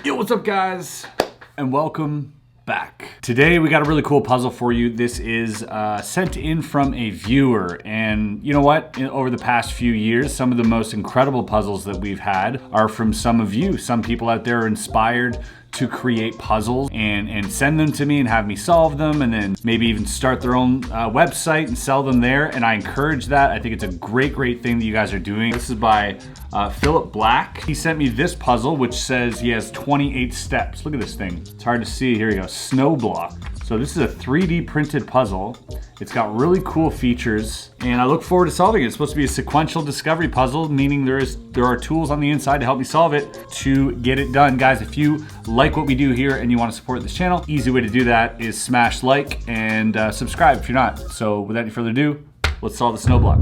Yo, what's up guys? And welcome back. Today we got a really cool puzzle for you. This is sent in from a viewer, and you know what? Over the past few years, some of the most incredible puzzles that we've had are from some of you. Some people out there are inspired to create puzzles and send them to me and have me solve them, and then maybe even start their own website and sell them there. And I encourage that. I think it's a great thing that you guys are doing. This is by Phillip Black. He sent me this puzzle, which says he has 28 steps. Look at this thing. It's hard to see. Here we go. Snow block. So this is a 3D printed puzzle. It's got really cool features, and I look forward to solving it. It's supposed to be a sequential discovery puzzle, meaning there are tools on the inside to help me solve it to get it done. Guys, if you like what we do here and you want to support this channel, easy way to do that is smash like and subscribe if you're not. So without any further ado, let's solve the snow block.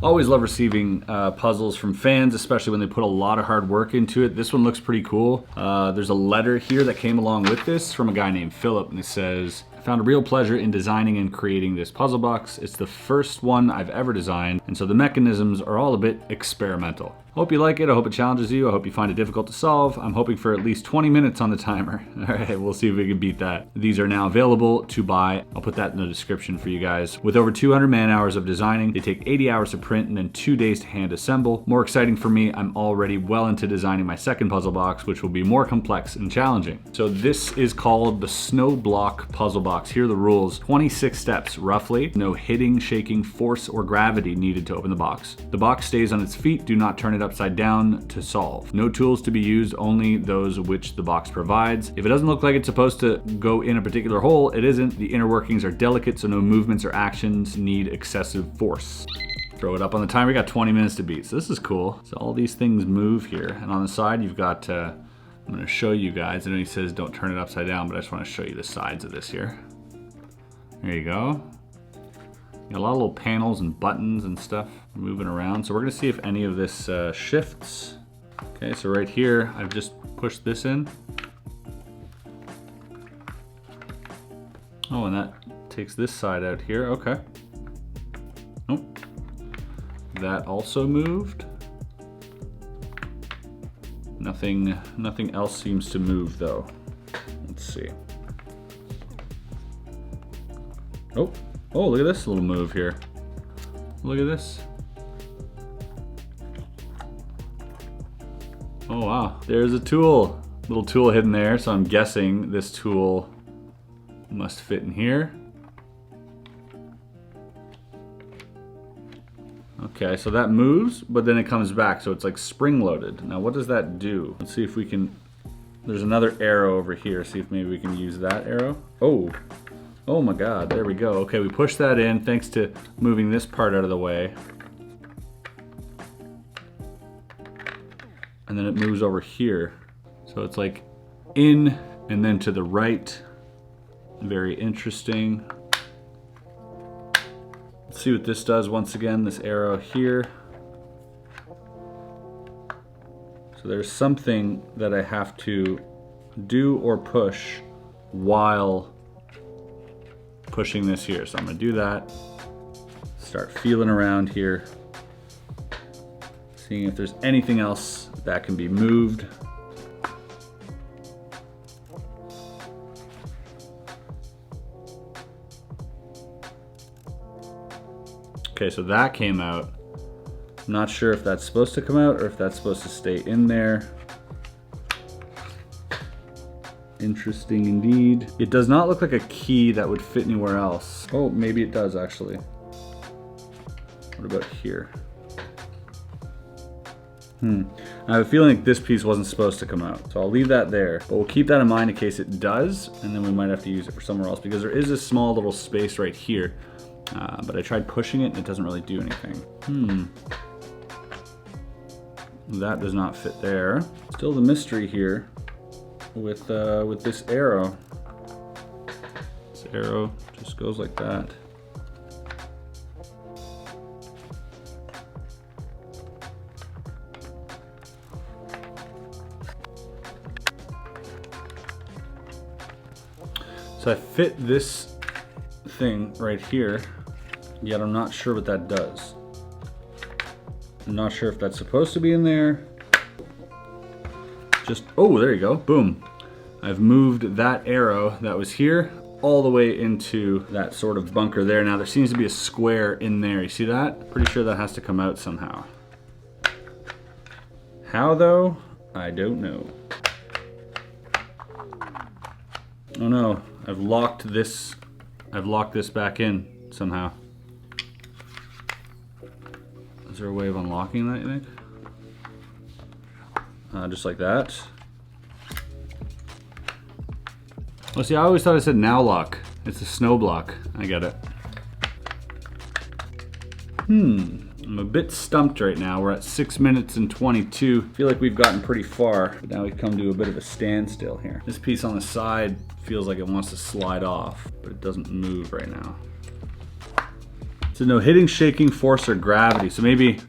Always love receiving puzzles from fans, especially when they put a lot of hard work into it. This one looks pretty cool. There's a letter here that came along with this from a guy named Philip, and it says, "I found a real pleasure in designing and creating this puzzle box. It's the first one I've ever designed, and so the mechanisms are all a bit experimental. Hope you like it. I hope it challenges you. I hope you find it difficult to solve. I'm hoping for at least 20 minutes on the timer." All right, we'll see if we can beat that. These are now available to buy. I'll put that in the description for you guys. With over 200 man hours of designing, they take 80 hours to print and then 2 days to hand assemble. More exciting for me, I'm already well into designing my second puzzle box, which will be more complex and challenging. So this is called the Snow Block Puzzle Box. Here are the rules. 26 steps, roughly. No hitting, shaking, force, or gravity needed to open the box. The box stays on its feet. Do not turn it upside down to solve. No tools to be used, only those which the box provides. If it doesn't look like it's supposed to go in a particular hole, it isn't. The inner workings are delicate, so no movements or actions need excessive force. Throw it up on the timer. We got 20 minutes to beat. So this is cool. So all these things move here. And on the side, you've got, I'm going to show you guys. I know he says don't turn it upside down, but I just want to show you the sides of this here. There you go. You got a lot of little panels and buttons and stuff moving around. So we're gonna see if any of this shifts. Okay, so right here, I've just pushed this in. Oh, and that takes this side out here, okay. Nope. That also moved. Nothing else seems to move though. Let's see. Oh. Oh, look at this little move here. Look at this. Oh wow, there's a tool. Little tool hidden there, so I'm guessing this tool must fit in here. Okay, so that moves, but then it comes back, so it's like spring-loaded. Now what does that do? Let's see if we can, there's another arrow over here, see if maybe we can use that arrow. Oh my God, there we go. Okay, we pushed that in thanks to moving this part out of the way. And then it moves over here. So it's like in and then to the right. Very interesting. Let's see what this does once again, this arrow here. So there's something that I have to do or push while pushing this here. So I'm gonna do that, start feeling around here, seeing if there's anything else that can be moved. Okay, so that came out. I'm not sure if that's supposed to come out or if that's supposed to stay in there. Interesting indeed. It does not look like a key that would fit anywhere else. Oh, maybe it does actually. What about here? I have a feeling like this piece wasn't supposed to come out, so I'll leave that there. But we'll keep that in mind in case it does, and then we might have to use it for somewhere else because there is a small little space right here. But I tried pushing it and it doesn't really do anything. That does not fit there. Still the mystery here. with this arrow. This arrow just goes like that. So I fit this thing right here, yet I'm not sure what that does. I'm not sure if that's supposed to be in there. Just, oh, there you go, boom. I've moved that arrow that was here all the way into that sort of bunker there. Now there seems to be a square in there, you see that? Pretty sure that has to come out somehow. How though? I don't know. Oh no, I've locked this back in somehow. Is there a way of unlocking that, you think? Just like that. Well, see, I always thought it said now lock. It's a snow block. I get it. I'm a bit stumped right now. We're at 6 minutes and 22. I feel like we've gotten pretty far, but now we've come to a bit of a standstill here. This piece on the side feels like it wants to slide off, but it doesn't move right now. So no hitting, shaking, force, or gravity. So maybe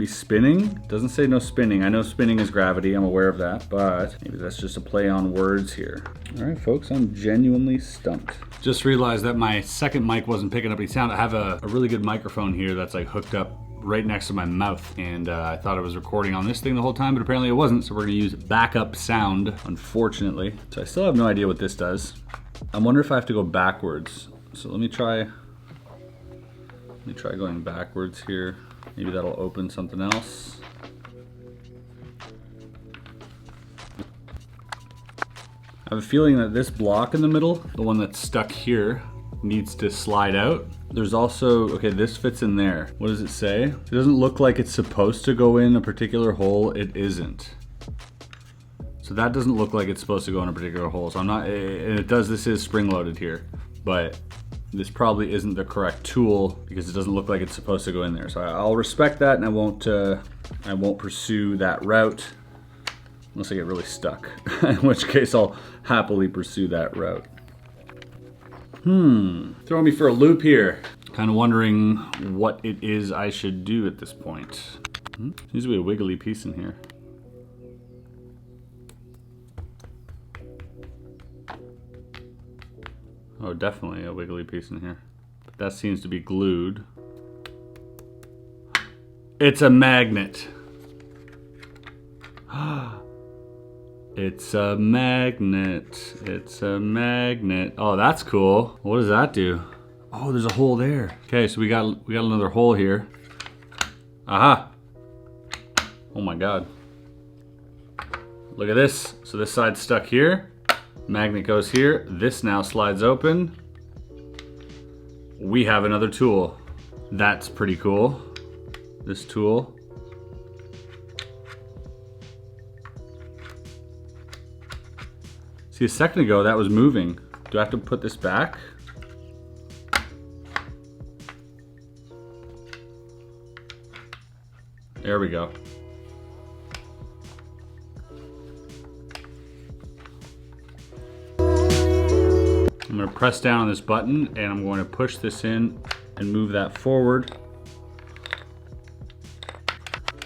spinning? Doesn't say no spinning. I know spinning is gravity, I'm aware of that, but maybe that's just a play on words here. All right, folks, I'm genuinely stumped. Just realized that my second mic wasn't picking up any sound. I have a really good microphone here that's like hooked up right next to my mouth, and I thought I was recording on this thing the whole time, but apparently it wasn't, so we're gonna use backup sound, unfortunately. So I still have no idea what this does. I wonder if I have to go backwards. So let me try going backwards here. Maybe that'll open something else. I have a feeling that this block in the middle, the one that's stuck here, needs to slide out. There's also, okay, this fits in there. What does it say? It doesn't look like it's supposed to go in a particular hole. It isn't. So that doesn't look like it's supposed to go in a particular hole. So I'm not, and it does, this is spring loaded here, but this probably isn't the correct tool because it doesn't look like it's supposed to go in there. So I'll respect that, and I won't pursue that route unless I get really stuck, in which case I'll happily pursue that route. Throwing me for a loop here. Kind of wondering what it is I should do at this point. Seems to be a wiggly piece in here. Oh, definitely a wiggly piece in here. But that seems to be glued. It's a magnet. It's a magnet. It's a magnet. Oh, that's cool. What does that do? Oh, there's a hole there. Okay, so we got another hole here. Aha. Oh my God. Look at this. So this side's stuck here. Magnet goes here. This now slides open. We have another tool. That's pretty cool. This tool. See, a second ago that was moving. Do I have to put this back? There we go. I'm going to press down on this button and I'm going to push this in and move that forward.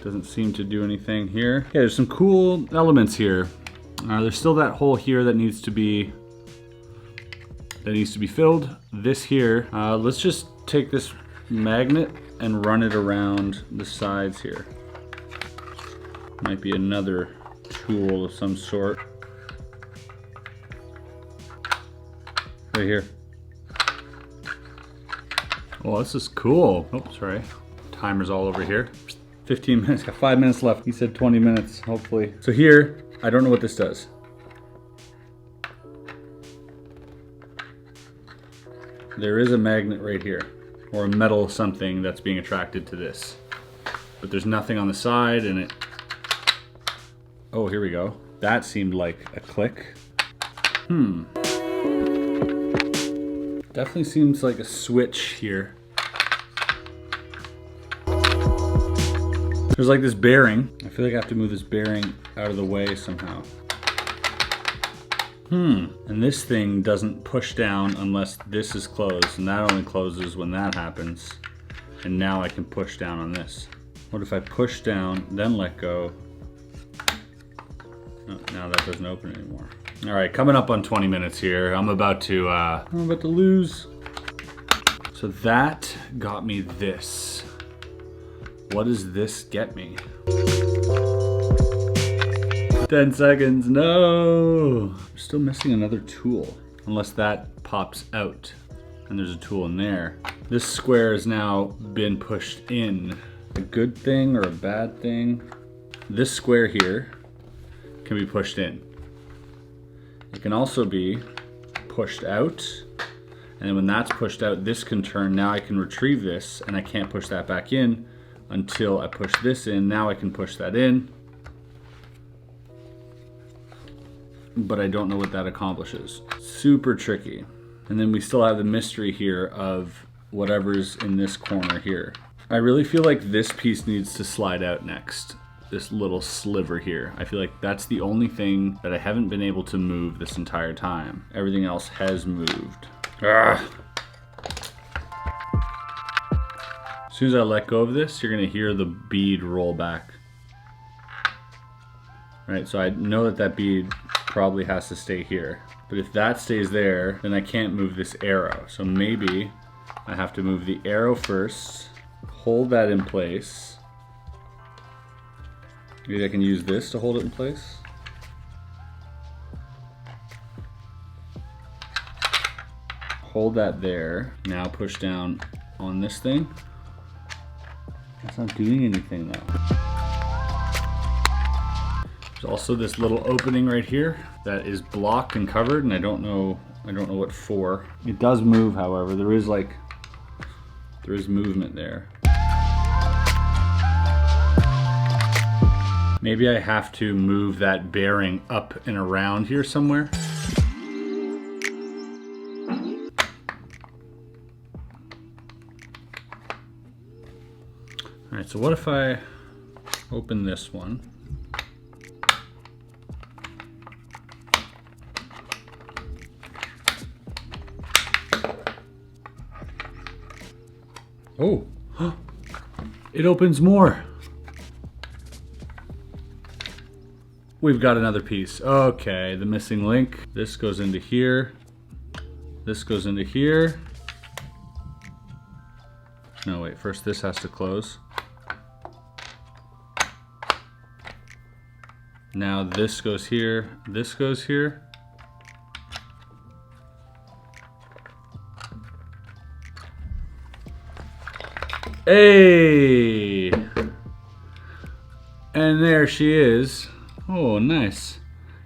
Doesn't seem to do anything here. Yeah, there's some cool elements here. There's still that hole here that needs to be filled. This here, let's just take this magnet and run it around the sides here. Might be another tool of some sort. Right here. Oh, this is cool. Oh, sorry. Timer's all over here. 15 minutes, got 5 minutes left. He said 20 minutes, hopefully. So here, I don't know what this does. There is a magnet right here, or a metal something that's being attracted to this. But there's nothing on the side and it... Oh, here we go. That seemed like a click. Definitely seems like a switch here. There's like this bearing. I feel like I have to move this bearing out of the way somehow. And this thing doesn't push down unless this is closed, and that only closes when that happens. And now I can push down on this. What if I push down, then let go? Oh, now that doesn't open anymore. All right, coming up on 20 minutes here. I'm about to lose. So that got me this. What does this get me? 10 seconds, no! I'm still missing another tool, unless that pops out and there's a tool in there. This square has now been pushed in. A good thing or a bad thing? This square here can be pushed in. It can also be pushed out, and then when that's pushed out, this can turn. Now I can retrieve this, and I can't push that back in until I push this in. Now I can push that in, but I don't know what that accomplishes. Super tricky. And then we still have the mystery here of whatever's in this corner here. I really feel like this piece needs to slide out next. This little sliver here. I feel like that's the only thing that I haven't been able to move this entire time. Everything else has moved. As soon as I let go of this, you're gonna hear the bead roll back. All right, so I know that that bead probably has to stay here. But if that stays there, then I can't move this arrow. So maybe I have to move the arrow first, hold that in place. Maybe I can use this to hold it in place. Hold that there. Now push down on this thing. That's not doing anything though. There's also this little opening right here that is blocked and covered, and I don't know what for. It does move, however. There is movement there. Maybe I have to move that bearing up and around here somewhere. All right, so what if I open this one? Oh, it opens more. We've got another piece. Okay, the missing link. This goes into here. This goes into here. No, wait, first this has to close. Now this goes here, this goes here. Hey! And there she is. Oh, nice.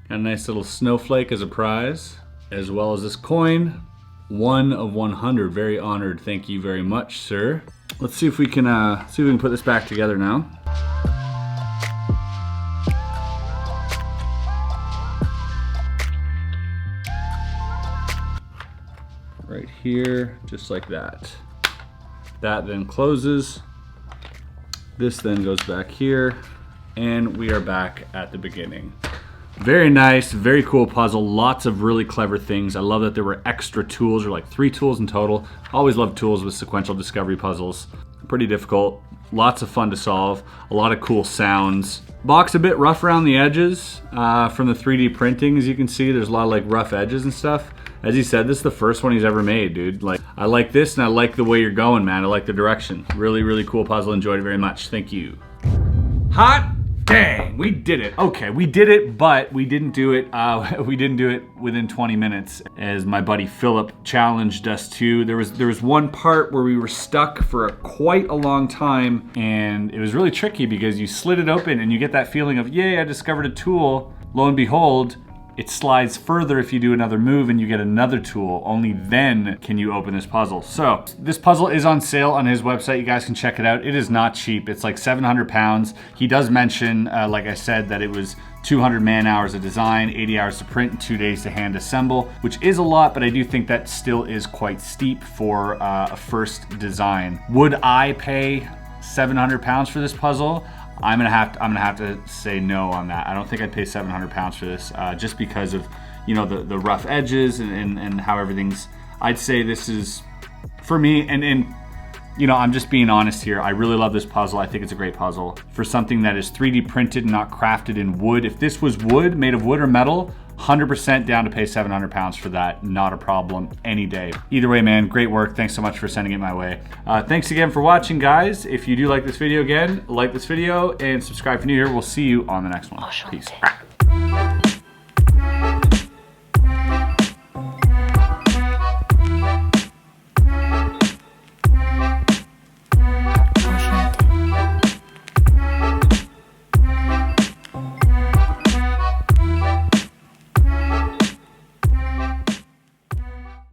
Got a nice little snowflake as a prize, as well as this coin. 1 of 100. Very honored. Thank you very much, sir. Let's see if we can put this back together now. Right here, just like that. That then closes. This then goes back here, and we are back at the beginning. Very nice, very cool puzzle. Lots of really clever things. I love that there were extra tools, or like 3 tools in total. Always love tools with sequential discovery puzzles. Pretty difficult, lots of fun to solve, a lot of cool sounds. Box a bit rough around the edges from the 3D printing. As you can see, there's a lot of like rough edges and stuff. As he said, this is the first one he's ever made, dude. Like, I like this, and I like the way you're going, man. I like the direction. Really, really cool puzzle. Enjoyed it very much. Thank you. Hot dang, we did it. Okay, we did it, but we didn't do it. We didn't do it within 20 minutes, as my buddy Phillip challenged us to. There was one part where we were stuck for quite a long time, and it was really tricky because you slid it open and you get that feeling of, yay, I discovered a tool. Lo and behold, it slides further if you do another move and you get another tool. Only then can you open this puzzle. So this puzzle is on sale on his website. You guys can check it out. It is not cheap. It's like 700 pounds. He does mention, like I said, that it was 200 man hours of design, 80 hours to print, and 2 days to hand assemble, which is a lot, but I do think that still is quite steep for a first design. Would I pay 700 pounds for this puzzle? I'm gonna have to say no on that. I don't think I'd pay 700 pounds for this, just because of, you know, the rough edges and how everything's. I'd say this is, for me, and you know, I'm just being honest here. I really love this puzzle. I think it's a great puzzle for something that is 3D printed and not crafted in wood. If this was wood, made of wood or metal, 100% down to pay 700 pounds for that. Not a problem any day. Either way, man, great work. Thanks so much for sending it my way. Thanks again for watching, guys. If you do like this video, again, like this video and subscribe if you're new here. We'll see you on the next one. Peace.